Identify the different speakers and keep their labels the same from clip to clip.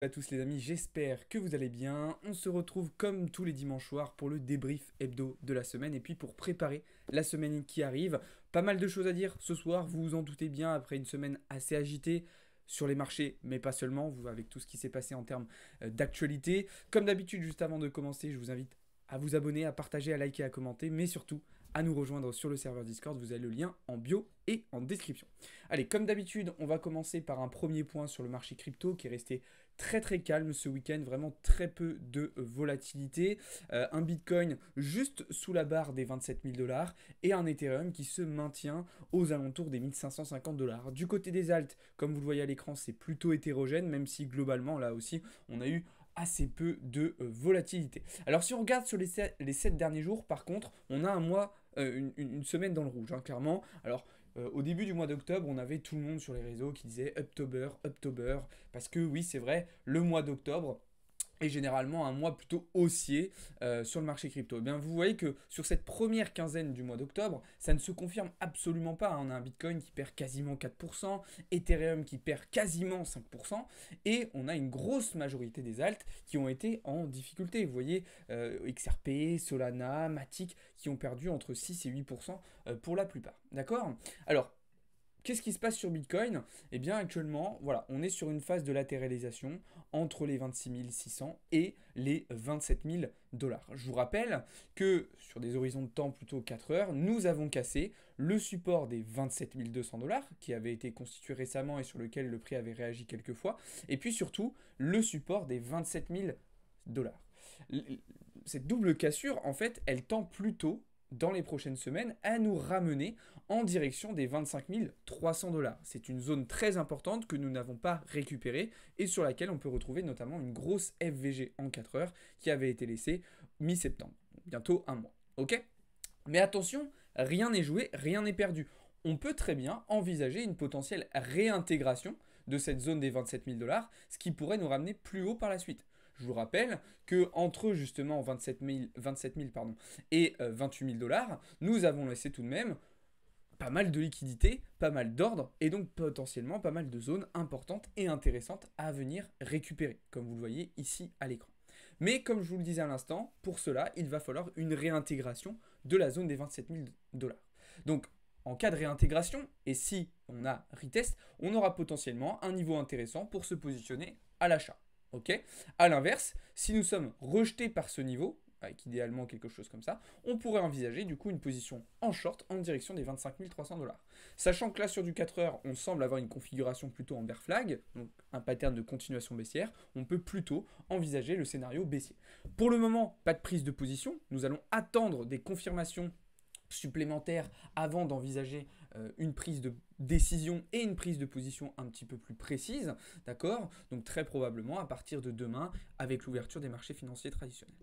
Speaker 1: À tous les amis, j'espère que vous allez bien. On se retrouve comme tous les dimanches soirs pour le débrief hebdo de la semaine et puis pour préparer la semaine qui arrive. Pas mal de choses à dire ce soir, vous vous en doutez bien, après une semaine assez agitée sur les marchés, mais pas seulement, avec tout ce qui s'est passé en termes d'actualité. Comme d'habitude, juste avant de commencer, je vous invite à vous abonner, à partager, à liker, à commenter, mais surtout à nous rejoindre sur le serveur Discord. Vous avez le lien en bio et en description. Allez, comme d'habitude, on va commencer par un premier point sur le marché crypto qui est resté très calme ce week-end, vraiment très peu de volatilité. Un Bitcoin juste sous la barre des 27 000 dollars et un Ethereum qui se maintient aux alentours des 1550 dollars. Du côté des alts, comme vous le voyez à l'écran, c'est plutôt hétérogène, même si globalement, là aussi, on a eu assez peu de volatilité. Alors si on regarde sur les 7 derniers jours, par contre, on a un mois, une semaine dans le rouge, hein, clairement. Alors au début du mois d'octobre, on avait tout le monde sur les réseaux qui disait Uptober, Uptober, parce que oui, c'est vrai, le mois d'octobre est généralement un mois plutôt haussier sur le marché crypto. Eh bien, vous voyez que sur cette première quinzaine du mois d'octobre, ça ne se confirme absolument pas. On a un Bitcoin qui perd quasiment 4%, Ethereum qui perd quasiment 5%, et on a une grosse majorité des alts qui ont été en difficulté. Vous voyez, XRP, Solana, Matic, qui ont perdu entre 6 et 8% pour la plupart. D'accord? Alors, qu'est-ce qui se passe sur Bitcoin? Eh bien, actuellement, voilà, on est sur une phase de latéralisation entre les 26 600 et les 27 000 dollars. Je vous rappelle que sur des horizons de temps plutôt 4 heures, nous avons cassé le support des 27 200 dollars qui avait été constitué récemment et sur lequel le prix avait réagi quelques fois, et puis surtout le support des 27 000 dollars. Cette double cassure, en fait, elle tend plutôt dans les prochaines semaines à nous ramener en direction des 25 300 dollars. C'est une zone très importante que nous n'avons pas récupérée et sur laquelle on peut retrouver notamment une grosse FVG en 4 heures qui avait été laissée mi-septembre, bientôt un mois. Ok? Mais attention, rien n'est joué, rien n'est perdu. On peut très bien envisager une potentielle réintégration de cette zone des 27 000 dollars, ce qui pourrait nous ramener plus haut par la suite. Je vous rappelle que entre justement 27 000 pardon, et 28 000 dollars, nous avons laissé tout de même pas mal de liquidités, pas mal d'ordres et donc potentiellement pas mal de zones importantes et intéressantes à venir récupérer, comme vous le voyez ici à l'écran. Mais comme je vous le disais à l'instant, pour cela, il va falloir une réintégration de la zone des 27 000 dollars. Donc, en cas de réintégration, et si on a retest, on aura potentiellement un niveau intéressant pour se positionner à l'achat. Ok. À l'inverse, si nous sommes rejetés par ce niveau, avec idéalement quelque chose comme ça, on pourrait envisager du coup une position en short en direction des 25 300 dollars. Sachant que là sur du 4 heures, on semble avoir une configuration plutôt en bear flag, donc un pattern de continuation baissière, on peut plutôt envisager le scénario baissier. Pour le moment, pas de prise de position, nous allons attendre des confirmations supplémentaires avant d'envisager une prise de décision et une prise de position un petit peu plus précise, d'accord? Donc très probablement à partir de demain avec l'ouverture des marchés financiers traditionnels.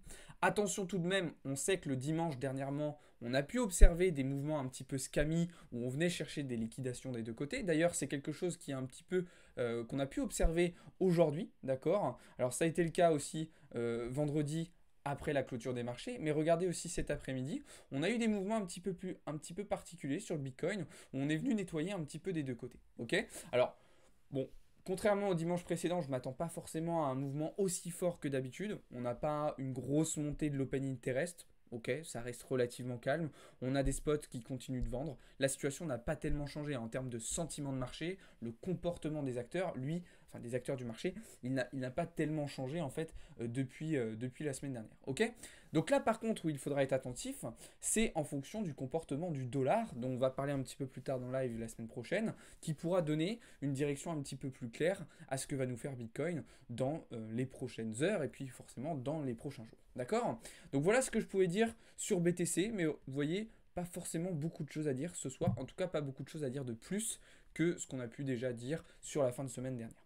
Speaker 1: Attention tout de même, on sait que le dimanche dernièrement, on a pu observer des mouvements un petit peu scammy où on venait chercher des liquidations des deux côtés. D'ailleurs, c'est quelque chose qui est un petit peu qu'on a pu observer aujourd'hui, d'accord? Alors ça a été le cas aussi vendredi après la clôture des marchés, mais regardez aussi cet après-midi, on a eu des mouvements un petit peu particuliers sur le Bitcoin, où on est venu nettoyer un petit peu des deux côtés. Ok? Alors, bon, contrairement au dimanche précédent, je ne m'attends pas forcément à un mouvement aussi fort que d'habitude. On n'a pas une grosse montée de l'open interest. Ok, ça reste relativement calme. On a des spots qui continuent de vendre. La situation n'a pas tellement changé en termes de sentiment de marché. Le comportement des acteurs, lui, enfin des acteurs du marché, il n'a pas tellement changé en fait depuis la semaine dernière. Ok. Donc là, par contre, où il faudra être attentif, c'est en fonction du comportement du dollar, dont on va parler un petit peu plus tard dans le live la semaine prochaine, qui pourra donner une direction un petit peu plus claire à ce que va nous faire Bitcoin dans les prochaines heures et puis forcément dans les prochains jours. D'accord? Donc voilà ce que je pouvais dire sur BTC, mais vous voyez, pas forcément beaucoup de choses à dire ce soir, en tout cas pas beaucoup de choses à dire de plus que ce qu'on a pu déjà dire sur la fin de semaine dernière.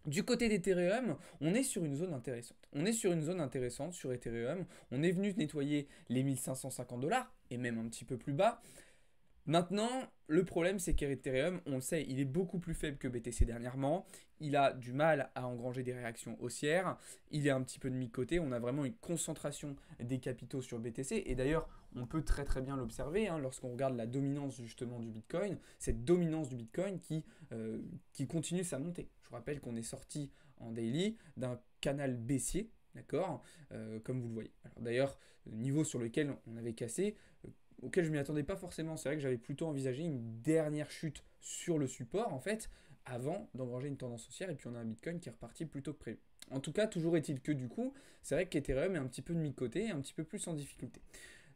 Speaker 1: Du côté d'Ethereum, on est sur une zone intéressante. On est sur une zone intéressante sur Ethereum. On est venu nettoyer les 1550 dollars et même un petit peu plus bas. Maintenant, le problème, c'est qu'Ethereum, on le sait, il est beaucoup plus faible que BTC dernièrement. Il a du mal à engranger des réactions haussières. Il est un petit peu de mi-côté. On a vraiment une concentration des capitaux sur BTC. Et d'ailleurs, on peut très très bien l'observer lorsqu'on regarde la dominance justement du Bitcoin, cette dominance du Bitcoin qui continue sa montée. Je vous rappelle qu'on est sorti en daily d'un canal baissier, d'accord, comme vous le voyez. D'ailleurs, niveau sur lequel on avait cassé, auquel je ne m'y attendais pas forcément. C'est vrai que j'avais plutôt envisagé une dernière chute sur le support, en fait, avant d'engranger une tendance haussière. Et puis on a un Bitcoin qui est reparti plutôt que prévu. En tout cas, toujours est-il que du coup, c'est vrai qu'Ethereum est un petit peu mis de côté, un petit peu plus en difficulté.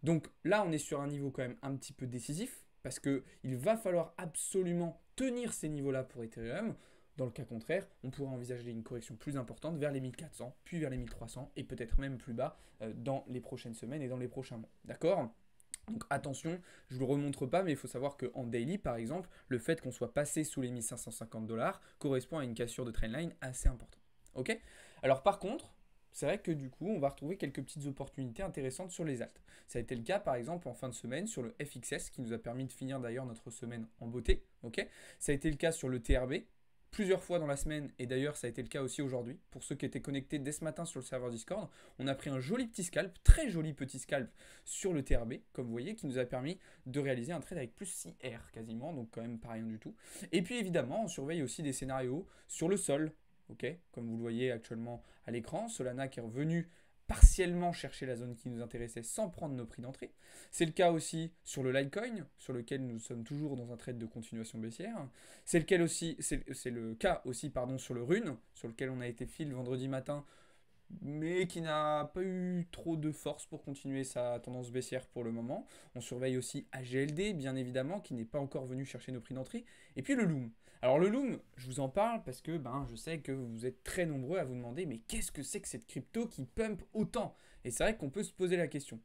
Speaker 1: Donc là, on est sur un niveau quand même un petit peu décisif, parce qu'il va falloir absolument tenir ces niveaux-là pour Ethereum. Dans le cas contraire, on pourra envisager une correction plus importante vers les 1400, puis vers les 1300, et peut-être même plus bas dans les prochaines semaines et dans les prochains mois. D'accord ? Donc attention, je ne le remontre pas, mais il faut savoir qu'en daily, par exemple, le fait qu'on soit passé sous les 1550$ correspond à une cassure de trendline assez importante. Ok ? Alors par contre, c'est vrai que du coup, on va retrouver quelques petites opportunités intéressantes sur les alts. Ça a été le cas par exemple en fin de semaine sur le FXS, qui nous a permis de finir d'ailleurs notre semaine en beauté. Ok ? Ça a été le cas sur le TRB, plusieurs fois dans la semaine, et d'ailleurs ça a été le cas aussi aujourd'hui. Pour ceux qui étaient connectés dès ce matin sur le serveur Discord, on a pris un joli petit scalp, très joli petit scalp sur le TRB, comme vous voyez, qui nous a permis de réaliser un trade avec plus 6R quasiment, donc quand même pas rien du tout. Et puis évidemment, on surveille aussi des scénarios sur le sol, ok, comme vous le voyez actuellement à l'écran, Solana qui est revenu partiellement chercher la zone qui nous intéressait sans prendre nos prix d'entrée. C'est le cas aussi sur le Litecoin, sur lequel nous sommes toujours dans un trade de continuation baissière. C'est le cas aussi sur le Rune, sur lequel on a été fill vendredi matin, mais qui n'a pas eu trop de force pour continuer sa tendance baissière pour le moment. On surveille aussi AGLD, bien évidemment, qui n'est pas encore venu chercher nos prix d'entrée. Et puis le Loom. Alors le Loom, je vous en parle parce que je sais que vous êtes très nombreux à vous demander mais qu'est-ce que c'est que cette crypto qui pump autant? Et c'est vrai qu'on peut se poser la question.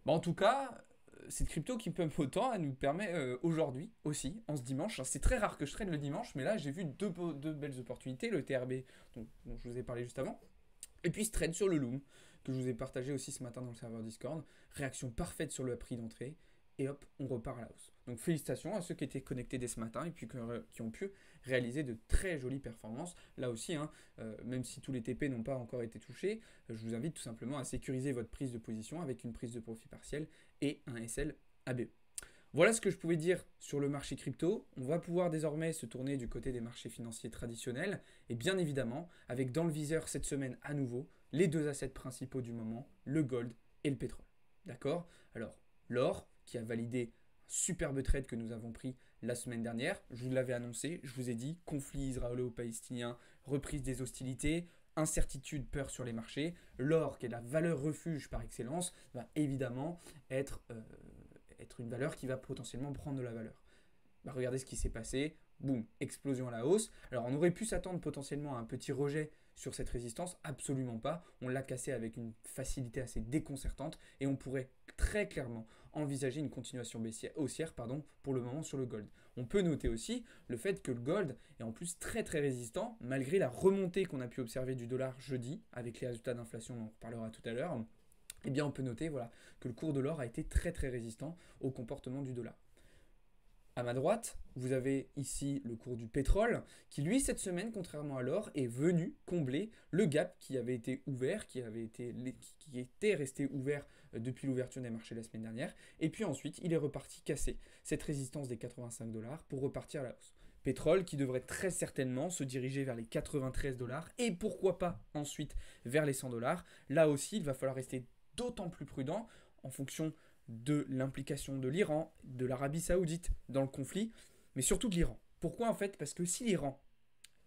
Speaker 1: En tout cas, cette crypto qui pump autant, elle nous permet aujourd'hui aussi, en ce dimanche, c'est très rare que je trade le dimanche, mais là j'ai vu deux belles opportunités, le TRB dont je vous ai parlé juste avant, et puis ce trade sur le Loom, que je vous ai partagé aussi ce matin dans le serveur Discord, réaction parfaite sur le prix d'entrée, et hop, on repart à la hausse. Donc félicitations à ceux qui étaient connectés dès ce matin et puis qui ont pu réaliser de très jolies performances. Là aussi, même si tous les TP n'ont pas encore été touchés, je vous invite tout simplement à sécuriser votre prise de position avec une prise de profit partiel et un SL ABE. Voilà ce que je pouvais dire sur le marché crypto. On va pouvoir désormais se tourner du côté des marchés financiers traditionnels et bien évidemment, avec dans le viseur cette semaine à nouveau, les deux assets principaux du moment, le gold et le pétrole. D'accord ? Alors, l'or qui a validé un superbe trade que nous avons pris la semaine dernière. Je vous l'avais annoncé, je vous ai dit, conflit israélo-palestinien, reprise des hostilités, incertitude, peur sur les marchés. L'or, qui est la valeur refuge par excellence, va évidemment être une valeur qui va potentiellement prendre de la valeur. Regardez ce qui s'est passé. Boum, explosion à la hausse. Alors on aurait pu s'attendre potentiellement à un petit rejet sur cette résistance, absolument pas. On l'a cassé avec une facilité assez déconcertante et on pourrait très clairement envisager une continuation haussière pour le moment sur le gold. On peut noter aussi le fait que le gold est en plus très très résistant malgré la remontée qu'on a pu observer du dollar jeudi avec les résultats d'inflation, on en reparlera tout à l'heure. Eh bien on peut noter que le cours de l'or a été très très résistant au comportement du dollar. À ma droite, vous avez ici le cours du pétrole qui, lui, cette semaine, contrairement à l'or, est venu combler le gap qui avait été ouvert, qui était resté ouvert depuis l'ouverture des marchés la semaine dernière. Et puis ensuite, il est reparti casser cette résistance des 85$ pour repartir à la hausse. Pétrole qui devrait très certainement se diriger vers les 93$ et pourquoi pas ensuite vers les 100$. Là aussi, il va falloir rester d'autant plus prudent en fonction de l'implication de l'Iran, de l'Arabie Saoudite dans le conflit, mais surtout de l'Iran. Pourquoi en fait ? Parce que si l'Iran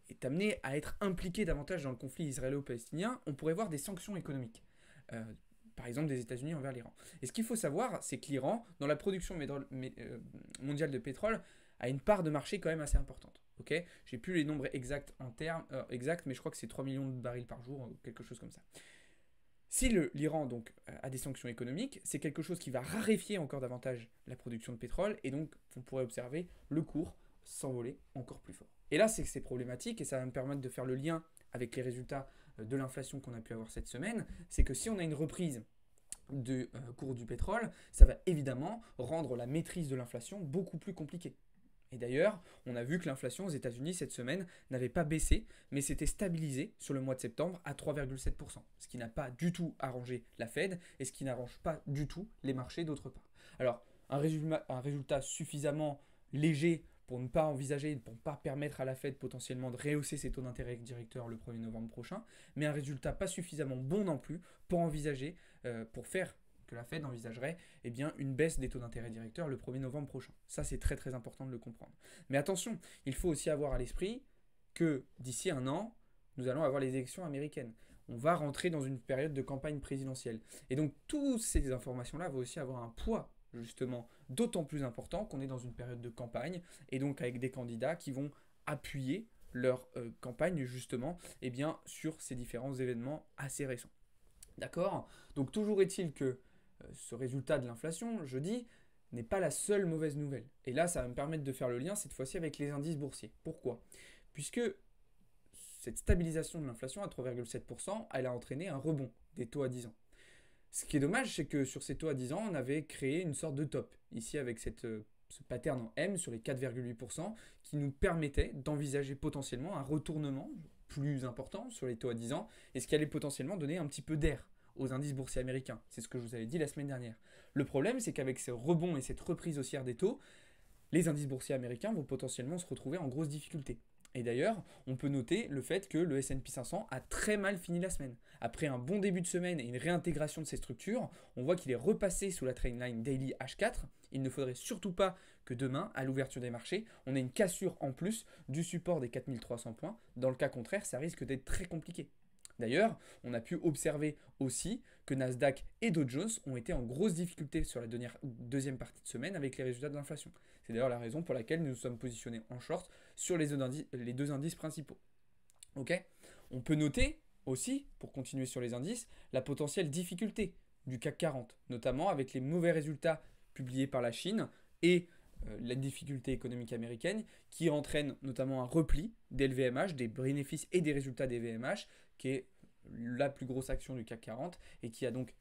Speaker 1: est amené à être impliqué davantage dans le conflit israélo-palestinien, on pourrait voir des sanctions économiques. Par exemple des États-Unis envers l'Iran. Et ce qu'il faut savoir, c'est que l'Iran, dans la production mondiale de pétrole, a une part de marché quand même assez importante. Okay, j'ai plus les nombres exacts mais je crois que c'est 3 millions de barils par jour, quelque chose comme ça. Si l'Iran donc a des sanctions économiques, c'est quelque chose qui va raréfier encore davantage la production de pétrole et donc on pourrait observer le cours s'envoler encore plus fort. Et là, c'est problématique et ça va me permettre de faire le lien avec les résultats de l'inflation qu'on a pu avoir cette semaine. C'est que si on a une reprise du cours du pétrole, ça va évidemment rendre la maîtrise de l'inflation beaucoup plus compliquée. Et d'ailleurs, on a vu que l'inflation aux États-Unis cette semaine n'avait pas baissé, mais s'était stabilisée sur le mois de septembre à 3,7%, ce qui n'a pas du tout arrangé la Fed et ce qui n'arrange pas du tout les marchés d'autre part. Alors, un résultat suffisamment léger pour ne pas envisager, pour ne pas permettre à la Fed potentiellement de rehausser ses taux d'intérêt directeurs le 1er novembre prochain, mais un résultat pas suffisamment bon non plus pour envisager, pour faire que la Fed envisagerait eh bien, une baisse des taux d'intérêt directeurs le 1er novembre prochain. Ça, c'est très très important de le comprendre. Mais attention, il faut aussi avoir à l'esprit que d'ici un an, nous allons avoir les élections américaines. On va rentrer dans une période de campagne présidentielle. Et donc, toutes ces informations-là vont aussi avoir un poids, justement, d'autant plus important qu'on est dans une période de campagne, et donc avec des candidats qui vont appuyer leur campagne, justement, eh bien, sur ces différents événements assez récents. D'accord? Donc, toujours est-il que ce résultat de l'inflation, je dis, n'est pas la seule mauvaise nouvelle. Et là, ça va me permettre de faire le lien cette fois-ci avec les indices boursiers. Pourquoi? Puisque cette stabilisation de l'inflation à 3,7%, elle a entraîné un rebond des taux à 10 ans. Ce qui est dommage, c'est que sur ces taux à 10 ans, on avait créé une sorte de top, ici avec ce pattern en M sur les 4,8%, qui nous permettait d'envisager potentiellement un retournement plus important sur les taux à 10 ans, et ce qui allait potentiellement donner un petit peu d'air aux indices boursiers américains. C'est ce que je vous avais dit la semaine dernière. Le problème, c'est qu'avec ces rebonds et cette reprise haussière des taux, les indices boursiers américains vont potentiellement se retrouver en grosse difficulté. Et d'ailleurs, on peut noter le fait que le S&P 500 a très mal fini la semaine. Après un bon début de semaine et une réintégration de ses structures, on voit qu'il est repassé sous la trendline daily H4. Il ne faudrait surtout pas que demain, à l'ouverture des marchés, on ait une cassure en plus du support des 4300 points. Dans le cas contraire, ça risque d'être très compliqué. D'ailleurs, on a pu observer aussi que Nasdaq et Dow Jones ont été en grosse difficulté sur la deuxième partie de semaine avec les résultats de l'inflation. C'est d'ailleurs la raison pour laquelle nous nous sommes positionnés en short sur les deux indices principaux. Okay, on peut noter aussi, pour continuer sur les indices, la potentielle difficulté du CAC 40, notamment avec les mauvais résultats publiés par la Chine et la difficulté économique américaine qui entraîne notamment un repli des LVMH, des bénéfices et des résultats des VMH, qui est la plus grosse action du CAC 40 et qui a donc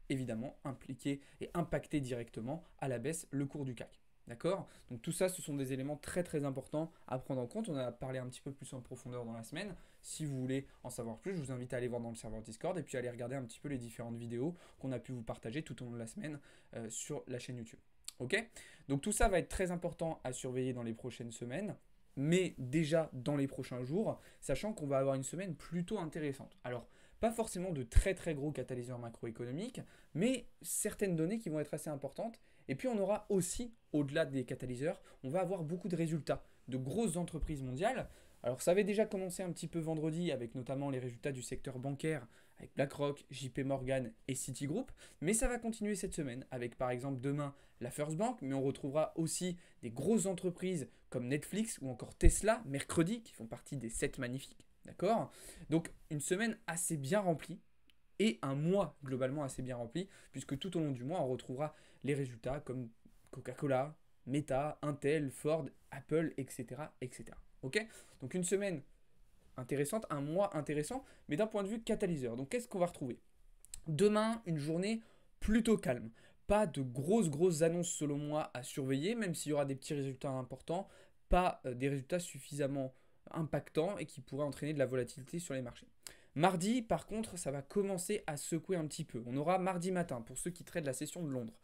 Speaker 1: évidemment impliqué et impacté directement à la baisse le cours du CAC. D'accord? Donc tout ça, ce sont des éléments très très importants à prendre en compte. On a parlé un petit peu plus en profondeur dans la semaine. Si vous voulez en savoir plus, je vous invite à aller voir dans le serveur Discord et puis aller regarder un petit peu les différentes vidéos qu'on a pu vous partager tout au long de la semaine sur la chaîne YouTube. Ok? Donc tout ça va être très important à surveiller dans les prochaines semaines, mais déjà dans les prochains jours, sachant qu'on va avoir une semaine plutôt intéressante. Alors, pas forcément de très très gros catalyseurs macroéconomiques, mais certaines données qui vont être assez importantes. Et puis on aura aussi, au-delà des catalyseurs, on va avoir beaucoup de résultats de grosses entreprises mondiales. Alors ça avait déjà commencé un petit peu vendredi avec notamment les résultats du secteur bancaire avec BlackRock, JP Morgan et Citigroup, mais ça va continuer cette semaine avec par exemple demain la First Bank, mais on retrouvera aussi des grosses entreprises comme Netflix ou encore Tesla mercredi qui font partie des 7 magnifiques. D'accord? Donc une semaine assez bien remplie et un mois globalement assez bien rempli, puisque tout au long du mois, on retrouvera les résultats comme Coca-Cola, Meta, Intel, Ford, Apple, etc. etc. Ok? Donc une semaine intéressante, un mois intéressant, mais d'un point de vue catalyseur. Donc qu'est-ce qu'on va retrouver? Demain, une journée plutôt calme. Pas de grosses annonces selon moi à surveiller, même s'il y aura des petits résultats importants, pas des résultats suffisamment impactants et qui pourraient entraîner de la volatilité sur les marchés. Mardi, par contre, ça va commencer à secouer un petit peu. On aura mardi matin, pour ceux qui traitent la session de Londres,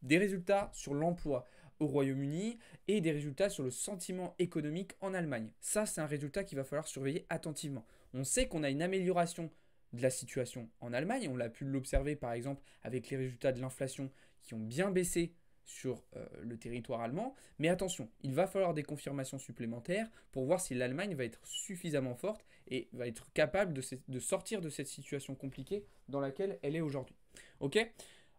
Speaker 1: des résultats sur l'emploi au Royaume-Uni et des résultats sur le sentiment économique en Allemagne. Ça, c'est un résultat qu'il va falloir surveiller attentivement. On sait qu'on a une amélioration de la situation en Allemagne. On l'a pu l'observer par exemple avec les résultats de l'inflation qui ont bien baissé sur le territoire allemand. Mais attention, il va falloir des confirmations supplémentaires pour voir si l'Allemagne va être suffisamment forte et va être capable de sortir de cette situation compliquée dans laquelle elle est aujourd'hui. Ok ?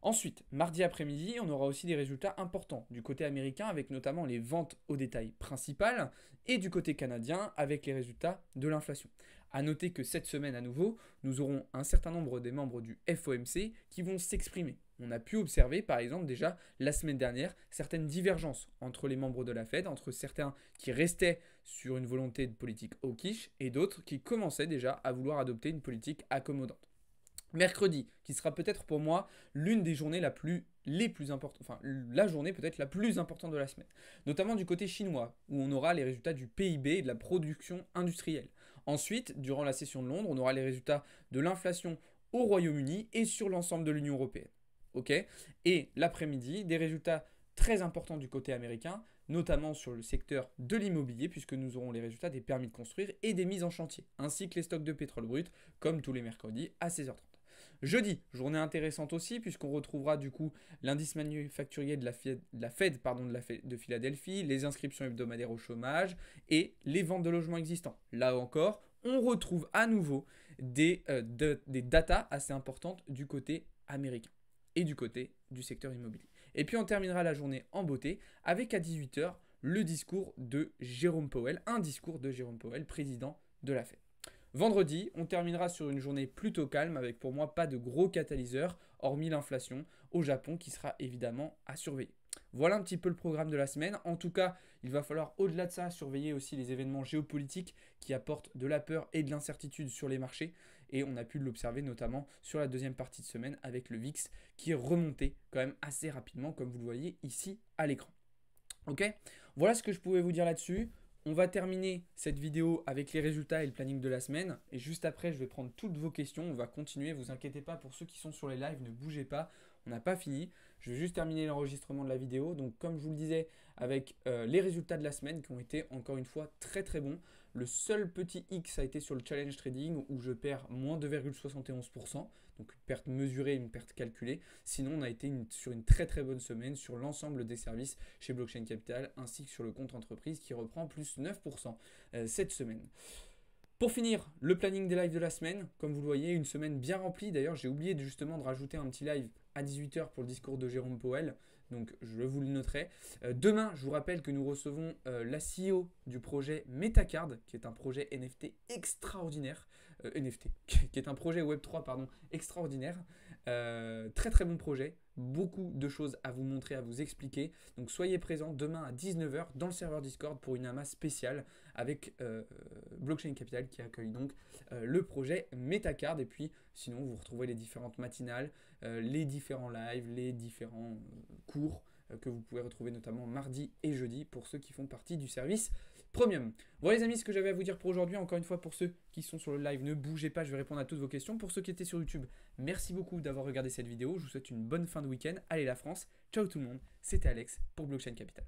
Speaker 1: Ensuite, mardi après-midi, on aura aussi des résultats importants du côté américain avec notamment les ventes au détail principales et du côté canadien avec les résultats de l'inflation. A noter que cette semaine à nouveau, nous aurons un certain nombre des membres du FOMC qui vont s'exprimer. On a pu observer par exemple déjà la semaine dernière certaines divergences entre les membres de la Fed, entre certains qui restaient sur une volonté de politique hawkish et d'autres qui commençaient déjà à vouloir adopter une politique accommodante. Mercredi, qui sera peut-être pour moi l'une des journées les plus importantes, enfin la journée peut-être la plus importante de la semaine, notamment du côté chinois, où on aura les résultats du PIB et de la production industrielle. Ensuite, durant la session de Londres, on aura les résultats de l'inflation au Royaume-Uni et sur l'ensemble de l'Union européenne. Ok. Et l'après-midi, des résultats très importants du côté américain, notamment sur le secteur de l'immobilier, puisque nous aurons les résultats des permis de construire et des mises en chantier, ainsi que les stocks de pétrole brut, comme tous les mercredis à 16h30. Jeudi, journée intéressante aussi, puisqu'on retrouvera du coup l'indice manufacturier de la Fed de Philadelphie, les inscriptions hebdomadaires au chômage et les ventes de logements existants. Là encore, on retrouve à nouveau des datas assez importantes du côté américain et du côté du secteur immobilier. Et puis on terminera la journée en beauté avec à 18h le discours de Jérôme Powell, un discours de Jérôme Powell, président de la Fed. Vendredi, on terminera sur une journée plutôt calme avec pour moi pas de gros catalyseurs, hormis l'inflation au Japon qui sera évidemment à surveiller. Voilà un petit peu le programme de la semaine. En tout cas, il va falloir au-delà de ça surveiller aussi les événements géopolitiques qui apportent de la peur et de l'incertitude sur les marchés. Et on a pu l'observer notamment sur la deuxième partie de semaine avec le VIX qui est remonté quand même assez rapidement comme vous le voyez ici à l'écran. Ok, voilà ce que je pouvais vous dire là-dessus. On va terminer cette vidéo avec les résultats et le planning de la semaine. Et juste après, je vais prendre toutes vos questions. On va continuer. Vous inquiétez pas pour ceux qui sont sur les lives, ne bougez pas. On n'a pas fini. Je vais juste terminer l'enregistrement de la vidéo. Donc, comme je vous le disais, avec les résultats de la semaine qui ont été encore une fois très très bons. Le seul petit X a été sur le challenge trading où je perds moins 2,71%. Donc une perte mesurée, une perte calculée. Sinon, on a été sur une très très bonne semaine sur l'ensemble des services chez Blockchain Capital ainsi que sur le compte entreprise qui reprend plus 9% cette semaine. Pour finir, le planning des lives de la semaine. Comme vous le voyez, une semaine bien remplie. D'ailleurs, j'ai oublié justement de rajouter un petit live à 18h pour le discours de Jérôme Powell. Donc, je vous le noterai. Demain, je vous rappelle que nous recevons la CEO du projet Metacard, qui est un projet NFT extraordinaire. NFT, qui est un projet Web3 pardon, extraordinaire. Très très bon projet. Beaucoup de choses à vous montrer, à vous expliquer. Donc soyez présents demain à 19h dans le serveur Discord pour une AMA spéciale avec Blockchain Capital qui accueille donc le projet Metacard. Et puis sinon vous retrouverez les différentes matinales, les différents lives, les différents cours que vous pouvez retrouver notamment mardi et jeudi pour ceux qui font partie du service Premium. Voilà les amis, ce que j'avais à vous dire pour aujourd'hui. Encore une fois, pour ceux qui sont sur le live, ne bougez pas, je vais répondre à toutes vos questions. Pour ceux qui étaient sur YouTube, merci beaucoup d'avoir regardé cette vidéo. Je vous souhaite une bonne fin de week-end. Allez la France, ciao tout le monde, c'était Alex pour Blockchain Capital.